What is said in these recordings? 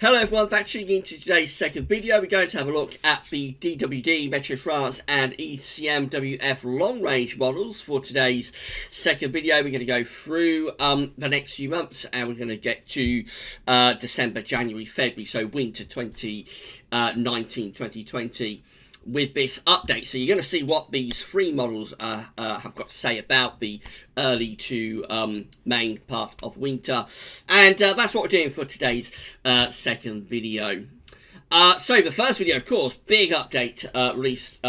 Hello everyone, back tuning into today's second video. We're going to have a look at the DWD, Meteo France and ECMWF long-range models for today's second video. We're going to go through the next few months and we're going to get to December, January, February, so winter 2019-2020 with this update. So you're going to see what these three models have got to say about the early to main part of winter, and that's what we're doing for today's second video. So the first video, of course, big update released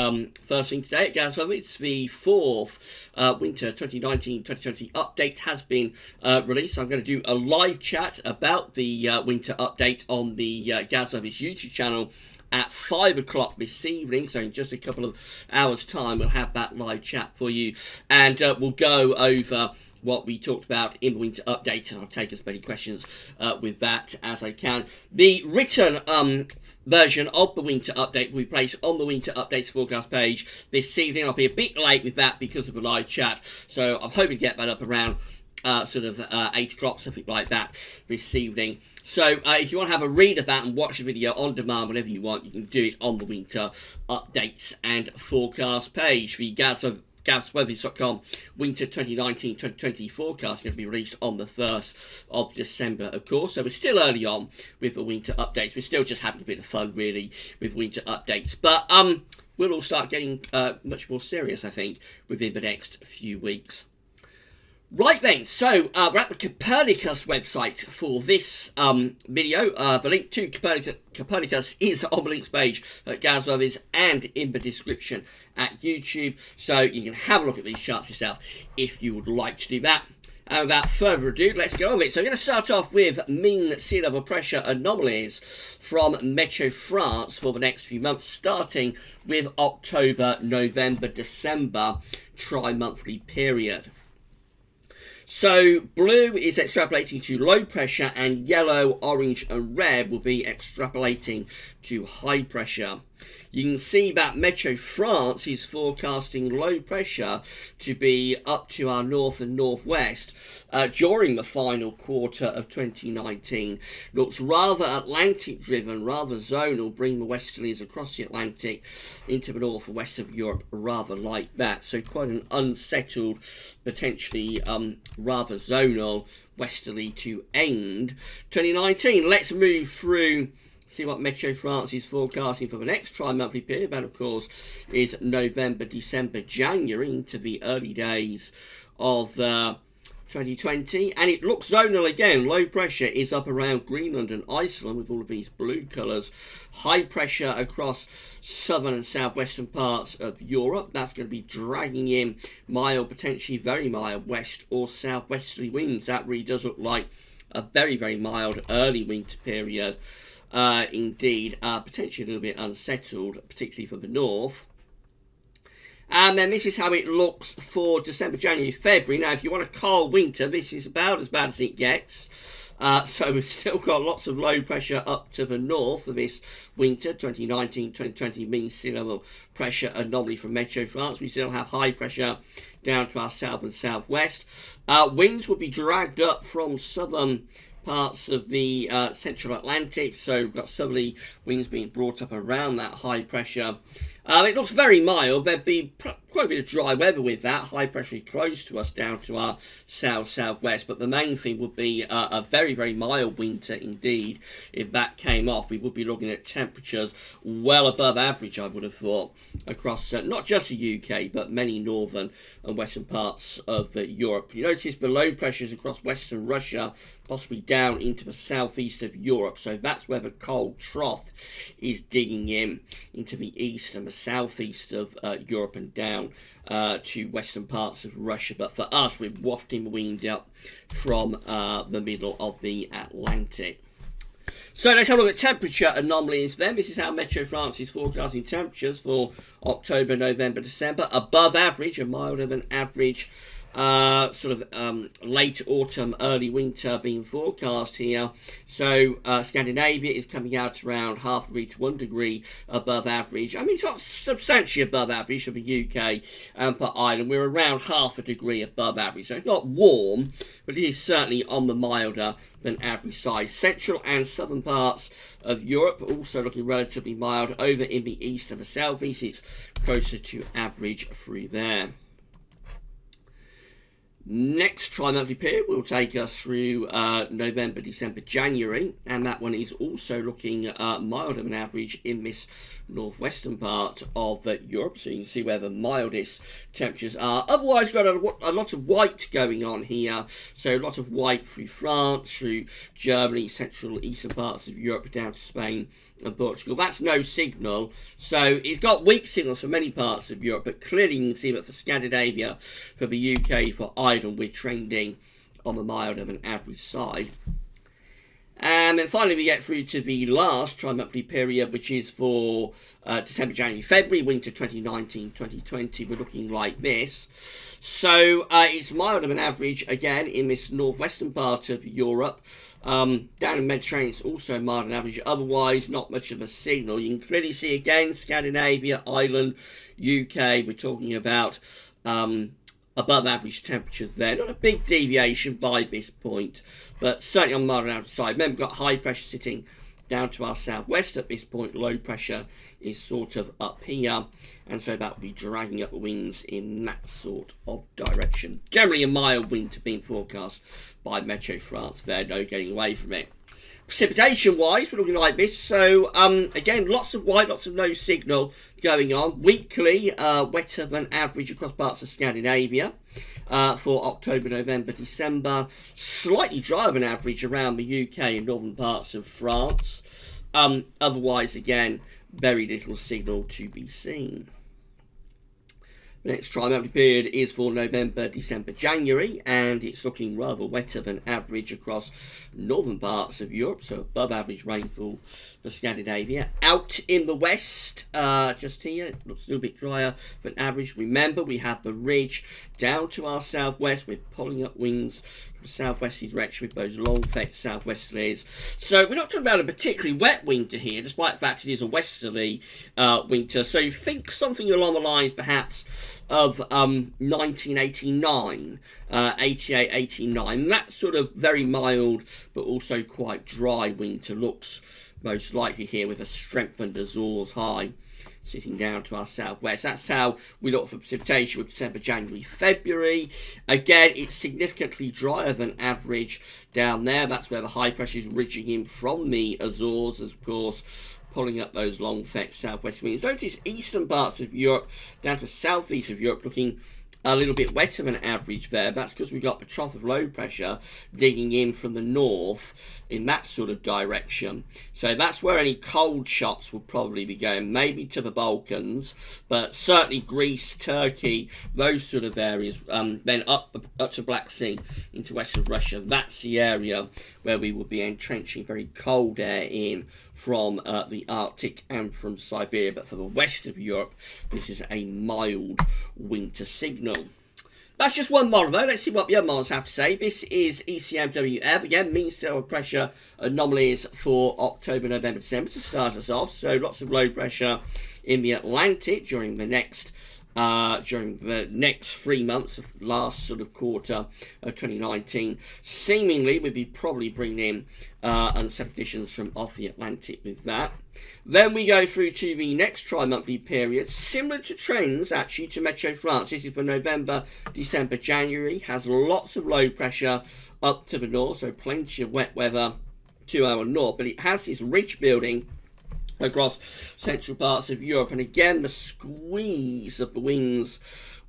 first thing today at GWV. It's the fourth winter 2019-2020 update has been released. I'm going to do a live chat about the winter update on the GWV's YouTube channel at 5 o'clock this evening, so in just a couple of hours time we'll have that live chat for you, and we'll go over what we talked about in the winter update, and I'll take as many questions with that as I can. The written version of the winter update will be placed on the winter updates forecast page this evening. I'll be a bit late with that because of the live chat, so I'm hoping to get that up around sort of 8 o'clock, something like that this evening. So if you want to have a read of that and watch the video on demand whenever you want, you can do it on the winter updates and forecast page. The GWV.com winter 2019-2020 forecast is going to be released on the 1st of December, of course. So we're still early on with the winter updates. We're still just having a bit of fun, really, with winter updates. But we'll all start getting much more serious, I think, within the next few weeks. Right then, so we're at the Copernicus website for this video. The link to Copernicus is on the links page at GWV's and in the description at YouTube, so you can have a look at these charts yourself if you would like to do that. And without further ado, let's get on with it. So I'm going to start off with mean sea level pressure anomalies from Meteo France for the next few months, starting with October, November, December tri-monthly period. So blue is extrapolating to low pressure, and yellow, orange and red will be extrapolating to high pressure. You can see that Meteo France is forecasting low pressure to be up to our north and northwest during the final quarter of 2019. Looks rather Atlantic driven, rather zonal, bring the westerlies across the Atlantic into the north and west of Europe rather like that. So quite an unsettled, potentially rather zonal westerly to end 2019. Let's move through, see what Meteo France is forecasting for the next tri-monthly period. That, of course, is November, December, January into the early days of 2020. And it looks zonal again. Low pressure is up around Greenland and Iceland with all of these blue colours. High pressure across southern and southwestern parts of Europe. That's going to be dragging in mild, potentially very mild west or southwesterly winds. That really does look like a very, very mild early winter period. Indeed, potentially a little bit unsettled, particularly for the north. And then this is how it looks for December, January, February. Now, if you want a cold winter, this is about as bad as it gets. So we've still got lots of low pressure up to the north for this winter, 2019-2020 mean sea level pressure anomaly from Meteo France. We still have high pressure down to our south and southwest. Winds will be dragged up from southern parts of the central Atlantic, so we've got southerly winds being brought up around that high pressure. It looks very mild. There'd be quite a bit of dry weather with that. High pressure is close to us down to our south-southwest, but the main thing would be a very, very mild winter indeed. If that came off, we would be looking at temperatures well above average, I would have thought, across not just the UK, but many northern and western parts of Europe. You notice the low pressures across western Russia, possibly down into the southeast of Europe, so that's where the cold trough is digging in into the east and the southeast of Europe and down to western parts of Russia. But for us, we're wafting the wind up from the middle of the Atlantic. So let's have a look at temperature anomalies then. This is how Meteo France is forecasting temperatures for October, November, December. Above average and milder than average late autumn, early winter being forecast here. So Scandinavia is coming out around 0.5 degree to 1 degree above average. I mean, it's not substantially above average for the UK and for Ireland. We're around 0.5 degree above average. So it's not warm, but it is certainly on the milder than average side. Central and southern parts of Europe are also looking relatively mild. Over in the east and the southeast, it's closer to average through there. Next tri-monthly period will take us through November, December, January, and that one is also looking milder than average in this northwestern part of Europe, so you can see where the mildest temperatures are. Otherwise, got a lot of white going on here, so a lot of white through France, through Germany, central eastern parts of Europe, down to Spain and Portugal. That's no signal, so it's got weak signals for many parts of Europe, but clearly you can see that for Scandinavia, for the UK, for Ireland, we're trending on the milder than average side. And then finally we get through to the last tri-monthly period, which is for December, January, February, winter 2019-2020. We're looking like this. So it's milder than average again in this northwestern part of Europe. Down in Mediterranean, it's also mild than average. Otherwise, not much of a signal. You can clearly see again Scandinavia, Ireland, UK. We're talking about above average temperatures there. Not a big deviation by this point, but certainly on the mild and average side. Remember, we've got high pressure sitting down to our southwest at this point. Low pressure is sort of up here, and so that will be dragging up the winds in that sort of direction. Generally a mild winter being forecast by Meteo France there, no getting away from it. Precipitation wise, we're looking like this. So again, lots of white, lots of no signal going on. Weekly wetter than average across parts of Scandinavia for October, November, December. Slightly drier than average around the UK and northern parts of France. Otherwise, again, very little signal to be seen. The next tri-monthly period is for November, December, January, and it's looking rather wetter than average across northern parts of Europe, so above average rainfall for Scandinavia. Out in the west, just here, it looks a little bit drier than average. Remember, we have the ridge down to our southwest. We're pulling up winds from southwesterly direction with those long fetched southwesterlies. So we're not talking about a particularly wet winter here, despite the fact it is a westerly winter. So you think something along the lines, perhaps, of 1989, 88, 89. That sort of very mild but also quite dry winter looks most likely here, with a strengthened Azores high sitting down to our southwest. That's how we look for precipitation with December, January, February. Again, it's significantly drier than average down there. That's where the high pressure is ridging in from the Azores, of course, pulling up those long fetched southwest winds. Notice eastern parts of Europe down to southeast of Europe looking a little bit wetter than average there. That's because we've got the trough of low pressure digging in from the north in that sort of direction. So that's where any cold shots will probably be going, maybe to the Balkans, but certainly Greece, Turkey, those sort of areas, then up to Black Sea into western Russia. That's the area where we will be entrenching very cold air in from the Arctic and from Siberia. But for the west of Europe, this is a mild winter signal. That's just one model though. Let's see what the other models have to say. This is ECMWF, again, mean sea pressure anomalies for October, November, December to start us off. So lots of low pressure in the Atlantic during the next 3 months of last sort of quarter of 2019. Seemingly we'd be probably bringing in unsettled conditions from off the Atlantic with that. Then we go through to the next tri-monthly period, similar to trends actually to Meteo France. This is for November, December, January. Has lots of low pressure up to the north, so plenty of wet weather to our north, but it has this ridge building across central parts of Europe, and again the squeeze of the winds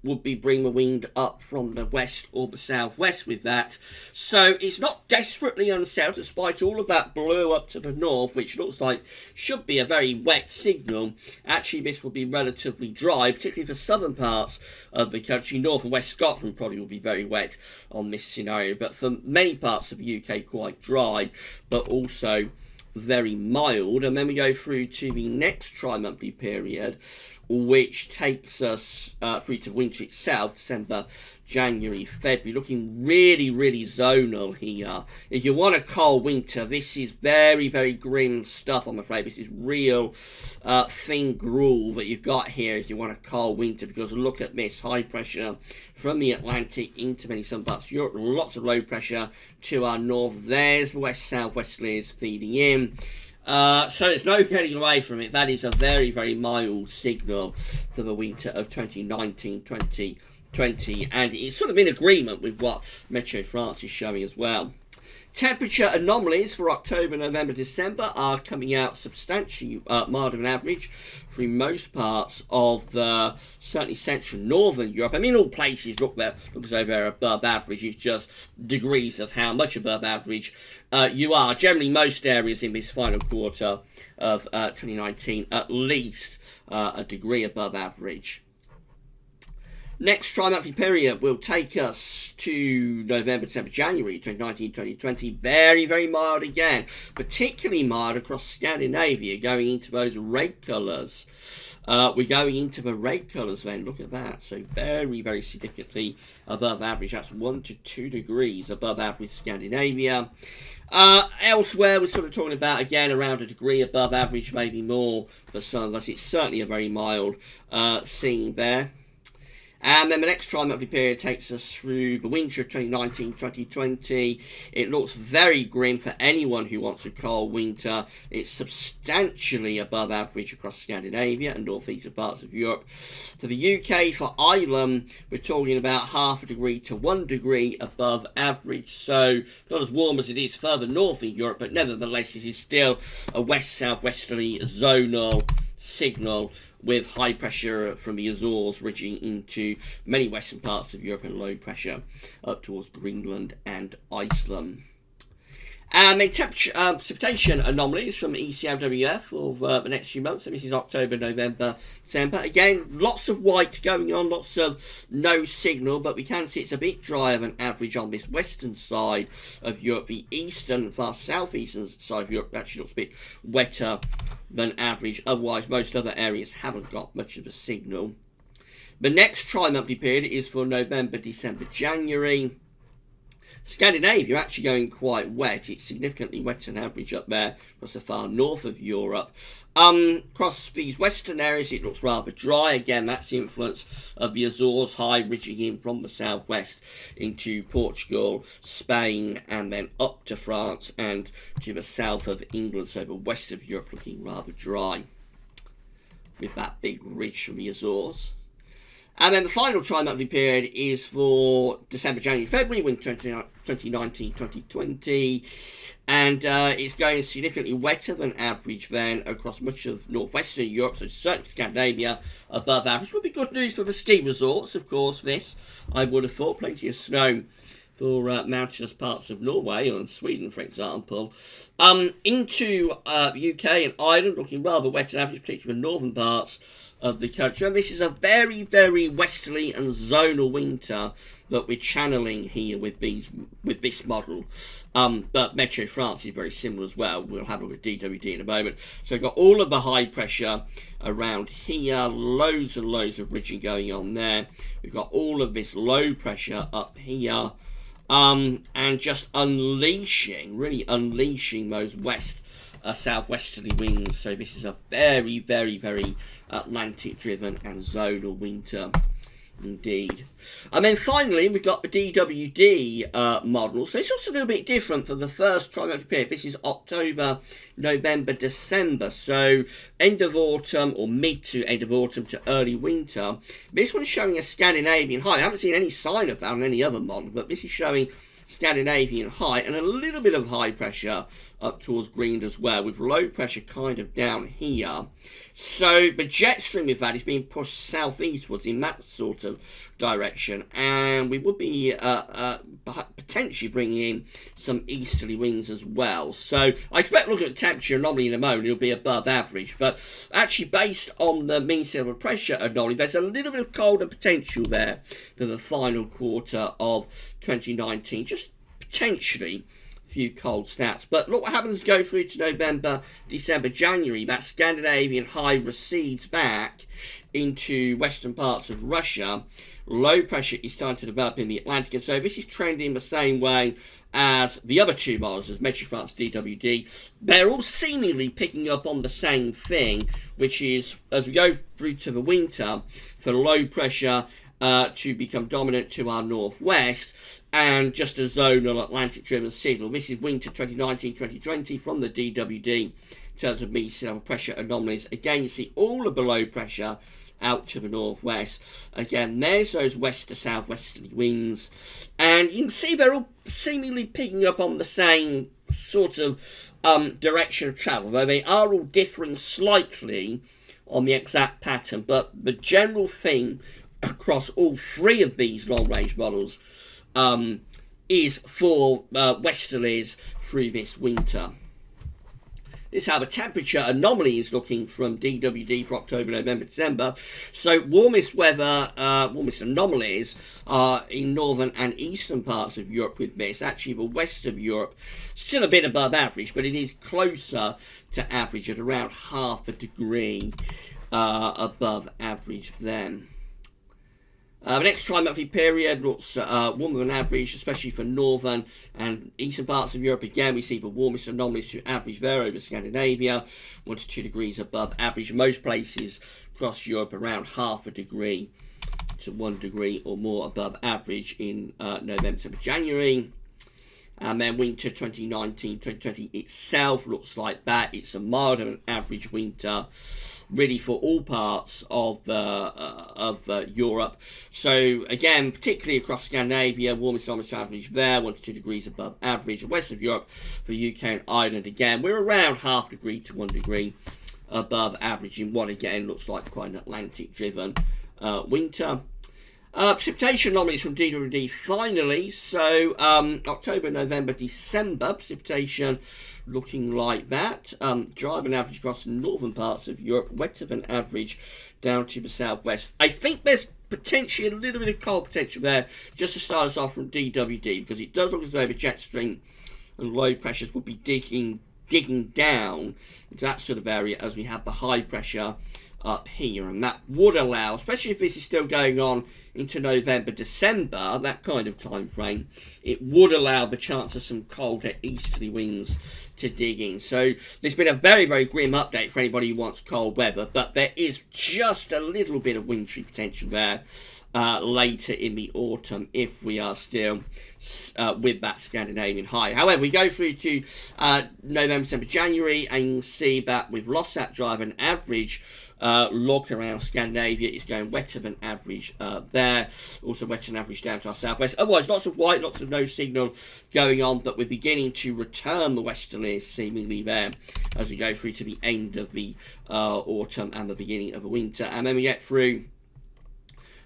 would be bring the wind up from the west or the southwest with that. So it's not desperately unsettled despite all of that blue up to the north, which looks like should be a very wet signal. Actually, this will be relatively dry, particularly for southern parts of the country. North and west Scotland probably will be very wet on this scenario, but for many parts of the UK quite dry, but also very mild. And then we go through to the next tri-monthly period, which takes us through to winter itself, December, January, February, looking really, really zonal here. If you want a cold winter, this is very, very grim stuff, I'm afraid. This is real thin gruel that you've got here if you want a cold winter, because look at this, high pressure from the Atlantic into many southern parts of Europe, lots of low pressure to our north. There's west-southwesterlies feeding in. So there's no getting away from it. That is a very, very mild signal for the winter of 2019-2020, and it's sort of in agreement with what Meteo France is showing as well. Temperature anomalies for October, November, December are coming out substantially milder than average through most parts of certainly central northern Europe. I mean, all places look as though they're above average. It's just degrees of how much above average you are. Generally, most areas in this final quarter of 2019 at least a degree above average. Next tri-monthly period will take us to November, December, January 2019-2020. Very, very mild again. Particularly mild across Scandinavia, going into those red colours. We're going into the red colours then. Look at that. So very, very significantly above average. That's 1 to 2 degrees above average Scandinavia. Elsewhere, we're sort of talking about, again, around a degree above average, maybe more for some of us. It's certainly a very mild scene there. And then the next tri-monthly period takes us through the winter of 2019-2020. It looks very grim for anyone who wants a cold winter. It's substantially above average across Scandinavia and northeastern parts of Europe. For the UK, for Ireland, we're talking about 0.5 degree to 1 degree above average. So not as warm as it is further north in Europe, but nevertheless, this is still a west-southwesterly zonal signal with high pressure from the Azores reaching into many western parts of Europe and low pressure up towards Greenland and Iceland. And then precipitation anomalies from ECMWF for the next few months. So this is October, November, December. Again, lots of white going on, lots of no signal, but we can see it's a bit drier than average on this western side of Europe. The eastern, far southeastern side of Europe actually looks a bit wetter than average. Otherwise, most other areas haven't got much of a signal. The next tri-monthly period is for November, December, January. Scandinavia actually going quite wet. It's significantly wetter than average up there across the far north of Europe. Across these western areas, it looks rather dry. Again, that's the influence of the Azores high ridging in from the southwest into Portugal, Spain, and then up to France and to the south of England. So the west of Europe looking rather dry with that big ridge from the Azores. And then the final tri-monthly period is for December, January, February, winter 2019-2020. And it's going significantly wetter than average then across much of northwestern Europe, so certainly Scandinavia above average. Would be good news for the ski resorts, of course, this. I would have thought plenty of snow for mountainous parts of Norway and Sweden, for example. Into the UK and Ireland, looking rather wet and average, particularly the northern parts of the country. And this is a very, very westerly and zonal winter that we're channeling here with this model. But Meteo France is very similar as well. We'll have a look at DWD in a moment. So we've got all of the high pressure around here, loads and loads of ridging going on there. We've got all of this low pressure up here. And just really unleashing those southwesterly winds. So this is a very, very, very Atlantic-driven and zonal winter indeed. And then finally, we've got the DWD model. So it's also a little bit different for the first tri-monthly period. This is October, November, December. So end of autumn or mid to end of autumn to early winter. This one's showing a Scandinavian high. I haven't seen any sign of that on any other model, but this is showing Scandinavian high and a little bit of high pressure up towards Greenland as well, with low pressure kind of down here. So the jet stream with that is being pushed southeastwards in that sort of direction, and we would be potentially bringing in some easterly winds as well. So I expect, looking at temperature anomaly in a moment, it'll be above average, but actually based on the mean sea level pressure anomaly, there's a little bit of colder potential there for the final quarter of 2019, just potentially few cold snaps. But look what happens go through to November, December, January. That Scandinavian high recedes back into western parts of Russia, low pressure is starting to develop in the Atlantic, and so this is trending the same way as the other two models, as Meteo France, DWD. They're all seemingly picking up on the same thing, which is, as we go through to the winter, for low pressure to become dominant to our northwest, and just a zonal Atlantic-driven signal. This is winter 2019-2020 from the DWD in terms of mean sea level pressure anomalies. Again, you see all of the low pressure out to the northwest. Again, there's those west to southwesterly winds, and you can see they're all seemingly picking up on the same sort of direction of travel, though they are all differing slightly on the exact pattern. But the general theme across all three of these long-range models is for westerlies through this winter. This is how the temperature anomaly is looking from DWD for October, November, December. So warmest weather, warmest anomalies are in northern and eastern parts of Europe with this. Actually, the west of Europe, still a bit above average, but it is closer to average at around half a degree above average then. The next tri-monthly period looks warmer than average, especially for northern and eastern parts of Europe. Again, we see the warmest anomalies to average there over Scandinavia, 1 to 2 degrees above average. Most places across Europe around half a degree to 1 degree or more above average in November, December, January. And then winter 2019-2020 itself looks like that. It's a milder than average winter, really, for all parts of Europe. So again, particularly across Scandinavia, warmest almost average there, 1 to 2 degrees above average. The west of Europe, for UK and Ireland, again, we're around half degree to 1 degree above average in what again looks like quite an Atlantic-driven winter. Precipitation anomalies from DWD finally. So October, November, December, precipitation looking like that. Drier than average across the northern parts of Europe, wetter than average down to the southwest. I think there's potentially a little bit of cold potential there, just to start us off from DWD, because it does look as though the jet stream and low pressures will be digging down into that sort of area as we have the high pressure up here, and that would allow, especially if this is still going on into November, December, that kind of time frame, it would allow the chance of some colder easterly winds to dig in. So there's been a very, very grim update for anybody who wants cold weather, but there is just a little bit of wintry potential there later in the autumn if we are still with that Scandinavian high. However, we go through to November, December, January, and you can see that we've lost that drive and average look around Scandinavia. It's going wetter than average there, also wetter than average down to our southwest. Otherwise, lots of white, lots of no signal going on, but we're beginning to return the westerlies seemingly there as we go through to the end of the autumn and the beginning of the winter. And then we get through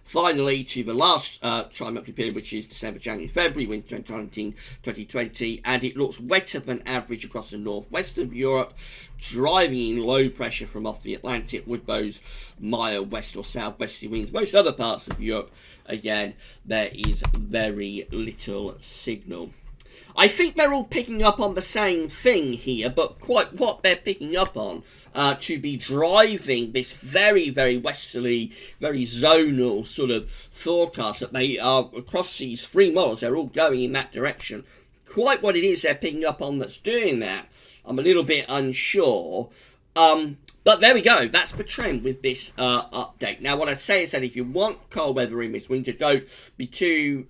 finally to the last tri-monthly period, which is December, January, February, winter 2019-2020, and it looks wetter than average across the northwest of Europe, driving in low pressure from off the Atlantic with those mild west or southwesterly winds. Most other parts of Europe, again, there is very little signal. I think they're all picking up on the same thing here, but quite what they're picking up on to be driving this very, very westerly, very zonal sort of forecast that they are across these three models. They're all going in that direction. Quite what it is they're picking up on that's doing that, I'm a little bit unsure. But there we go. That's the trend with this update. Now, what I say is that if you want cold weather in this winter, don't be too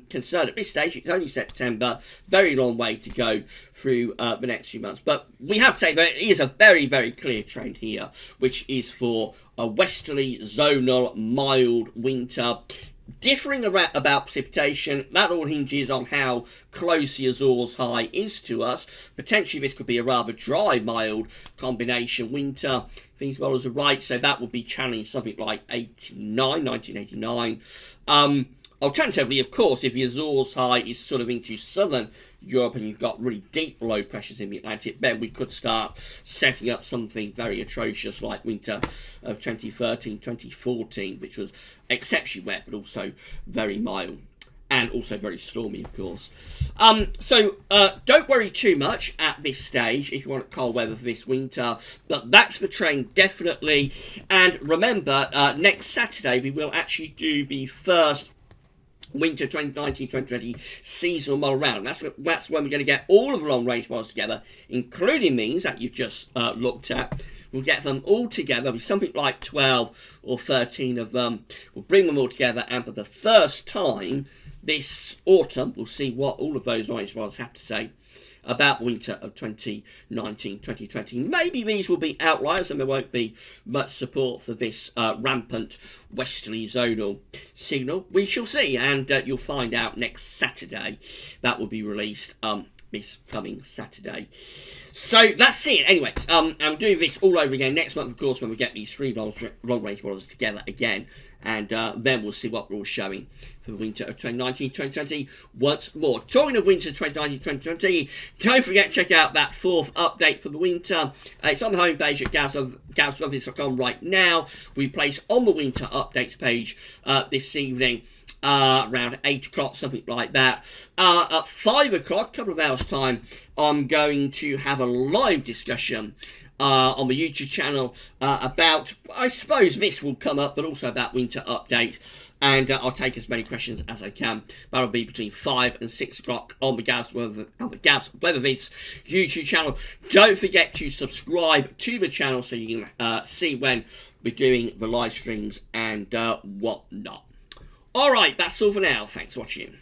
concerned at this stage. It's only September. Very long way to go through the next few months. But we have to say there is a very, very clear trend here, which is for a westerly, zonal, mild winter. Differing about precipitation, that all hinges on how close the Azores high is to us. Potentially this could be a rather dry, mild combination winter. These models are right, so that would be channeling something like 1989. Alternatively, of course, if the Azores high is sort of into southern Europe and you've got really deep low pressures in the Atlantic, then we could start setting up something very atrocious like winter of 2013-2014, which was exceptionally wet but also very mild. and also very stormy, of course. So don't worry too much at this stage if you want cold weather for this winter, but that's the trend definitely. And remember, next Saturday we will actually do the first winter 2019-2020 seasonal model round. That's when we're going to get all of the long range models together, including these that you've just looked at. We'll get them all together with something like 12 or 13 of them. We'll bring them all together, and for the first time this autumn, we'll see what all of those long range models have to say about winter of 2019-2020. Maybe these will be outliers and there won't be much support for this rampant westerly zonal signal. We shall see, and you'll find out next Saturday. That will be released this coming Saturday. So that's it. Anyway, I'll do this all over again next month, of course, when we get these three long-range models together again. And then we'll see what we're all showing for the winter of 2019-2020 once more. Talking of winter 2019-2020, don't forget to check out that fourth update for the winter. It's on the homepage at GWV.com right now. We place on the winter updates page this evening. Around 8 o'clock, something like that. At 5 o'clock, a couple of hours' time, I'm going to have a live discussion on the YouTube channel about, I suppose this will come up, but also about winter update. And I'll take as many questions as I can. That'll be between 5 and 6 o'clock on the GWV YouTube channel. Don't forget to subscribe to the channel so you can see when we're doing the live streams and whatnot. Alright, that's all for now. Thanks for watching.